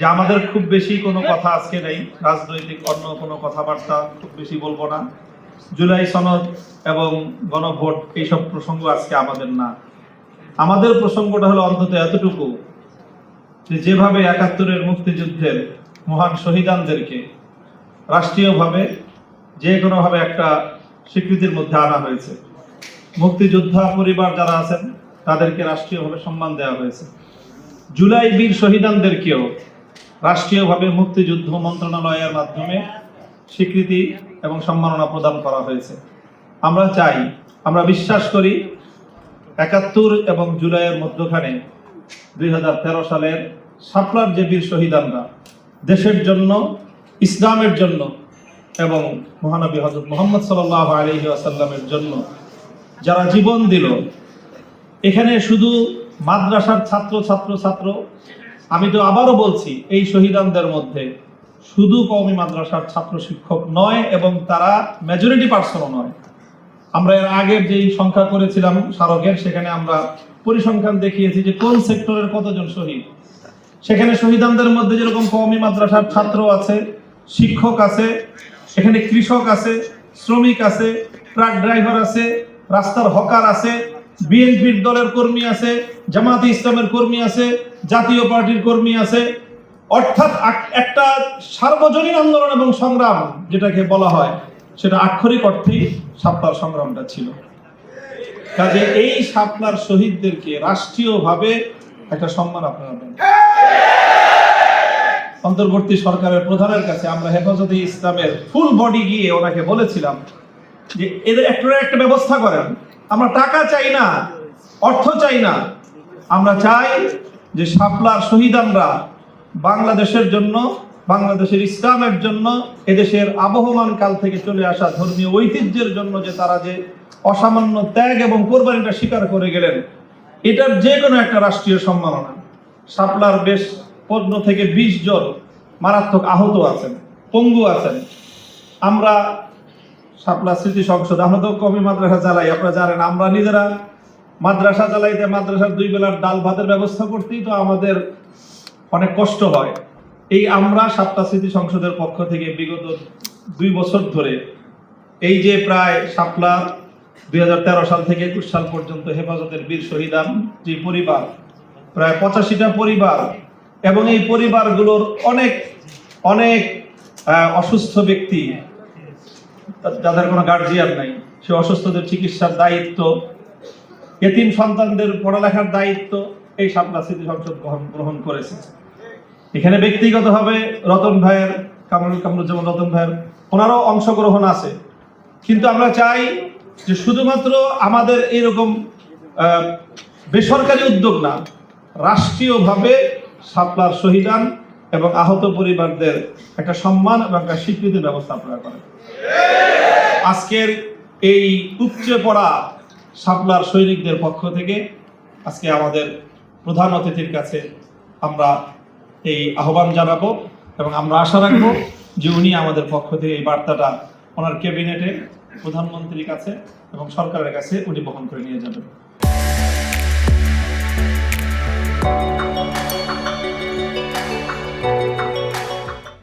যে আমাদের খুব বেশি কোনো কথা আজকে নেই, রাজনৈতিক অন্য কোনো কথাবার্তা খুব বেশি বলবো না। জুলাই সনদ এবং গণভোট এইসব প্রসঙ্গ আজকে আমাদের না। আমাদের প্রসঙ্গটা হলো অন্তত এতটুকু যে যেভাবে ৭১-এর মুক্তিযুদ্ধের মহান শহীদানদেরকে রাষ্ট্রীয়ভাবে যে কোনোভাবে একটা স্বীকৃতির মধ্যে আনা হয়েছে, মুক্তিযোদ্ধা পরিবার যারা আছেন তাদেরকে রাষ্ট্রীয়ভাবে সম্মান দেওয়া হয়েছে, জুলাই বীর শহীদানদেরকেও রাষ্ট্রীয়ভাবে মুক্তিযুদ্ধ মন্ত্রণালয়ের মাধ্যমে স্বীকৃতি এবং সম্মাননা প্রদান করা হয়েছে। আমরা চাই, আমরা বিশ্বাস করি ৭১ এবং জুলাইয়ের মধ্যখানে ২০১৩ সালের শাপলার যে বীর শহীদানরা দেশের জন্য, ইসলামের জন্য এবং মহানবী হযরত মুহাম্মদ সাল্লাল্লাহু আলাইহি ওয়াসাল্লামের জন্য যারা জীবন দিল, এখানে শুধু মাদ্রাসার ছাত্র, আমি তো আবারও বলছি, এই শহীদানদের মধ্যে শুধু কওমি মাদ্রাসার ছাত্র শিক্ষক নয় এবং তারা মেজরিটি পার্সনও নয়। আমরা এর আগের যেই সংখ্যা করেছিলাম স্মারকের, সেখানে আমরা পরিসংখ্যান দেখিয়েছি যে কোন সেক্টরের কতজন শহীদ। সেখানে শহীদানদের মধ্যে যেরকম কওমি মাদ্রাসার ছাত্র আছে, শিক্ষক আছে, এখানে কৃষক আছে, শ্রমিক আছে, ট্রাক ড্রাইভার আছে, রাস্তার হকার আছে, বিএনপির দলের কর্মী আছে, জামাতে ইসলামের কর্মী আছে, জাতীয় পার্টির কর্মী আছে, অর্থাৎ একটা সার্বজনীন আন্দোলন এবং সংগ্রাম যেটাকে বলা হয়, সেটা আক্ষরিক অর্থেই শাপলার সংগ্রামটা ছিল। কাজে এই শাপলার শহীদদেরকে রাষ্ট্রীয়ভাবে একটা সম্মান আপনারা দেন। অন্তর্বর্তী সরকারের প্রধানের কাছে আমরা হেফাজতে ইসলামের ফুল বডি গিয়ে ওনাকে বলেছিলাম যে এদের একটা ব্যবস্থা করেন। আমরা টাকা চাই না, অর্থ চাই না, আমরা চাই যে শাপলার শহীদানরা বাংলাদেশের জন্য, বাংলাদেশের ইসলামের জন্য, এদেশের আবহমান কাল থেকে চলে আসা ধর্মীয় ঐতিহ্যের জন্য যে তারা যে অসামান্য ত্যাগ এবং কোরবানিটা স্বীকার করে গেলেন, এটার যে কোনো একটা রাষ্ট্রীয় সম্মাননা। শাপলার বেশ ১৫ থেকে ২০ জন মারাত্মক আহত আছেন, পঙ্গু আছেন। আমরা শাপলা স্মৃতি সংসদ, আমরা তো কওমি মাদ্রাসা চালাই, আপনারা জানেন। আমরা নিজেরা মাদ্রাসা চালাইতে, মাদ্রাসার ২ বেলার ডাল ভাতের ব্যবস্থা করতেই তো আমাদের অনেক কষ্ট হয়। এই আমরা শাপলা স্মৃতি সংসদের পক্ষ থেকে বিগত ২ বছর ধরে এই যে প্রায় শাপলা ২০১৩ সাল থেকে ২১ সাল পর্যন্ত হেফাজতের বীর শহীদান যে পরিবার, প্রায় ৮৫টা পরিবার, এবং এই পরিবারগুলোর অনেক অনেক অসুস্থ ব্যক্তি, যাদের কোনো গার্জিয়ান নাই, সে অসুস্থদের চিকিৎসার দায়িত্ব, এতিম সন্তানদের পড়ালেখার দায়িত্ব এই শাপলা স্মৃতি সংসদ গ্রহণ করেছে। এখানে ব্যক্তিগতভাবে রতন ভাইয়ের, কামরুজ্জামান রতন ভাইয়ের, ওনারও অংশগ্রহণ আছে। কিন্তু আমরা চাই যে শুধুমাত্র আমাদের এরকম বেসরকারি উদ্যোগ না, রাষ্ট্রীয়ভাবে শাপলার শহীদান এবং আহত পরিবারদের একটা সম্মান এবং একটা স্বীকৃতির ব্যবস্থা আপনারা করেন। আজকের এই উপচে পড়া শাপলার সৈনিকদের পক্ষ থেকে আজকে আমাদের প্রধান অতিথির কাছে আমরা এই আহ্বান জানাবো এবং আমরা আশা রাখবো যে উনি আমাদের পক্ষ থেকে এই বার্তাটা ওনার ক্যাবিনেটে, প্রধানমন্ত্রীর কাছে এবং সরকারের কাছে উনি বহন করে নিয়ে যাবেন।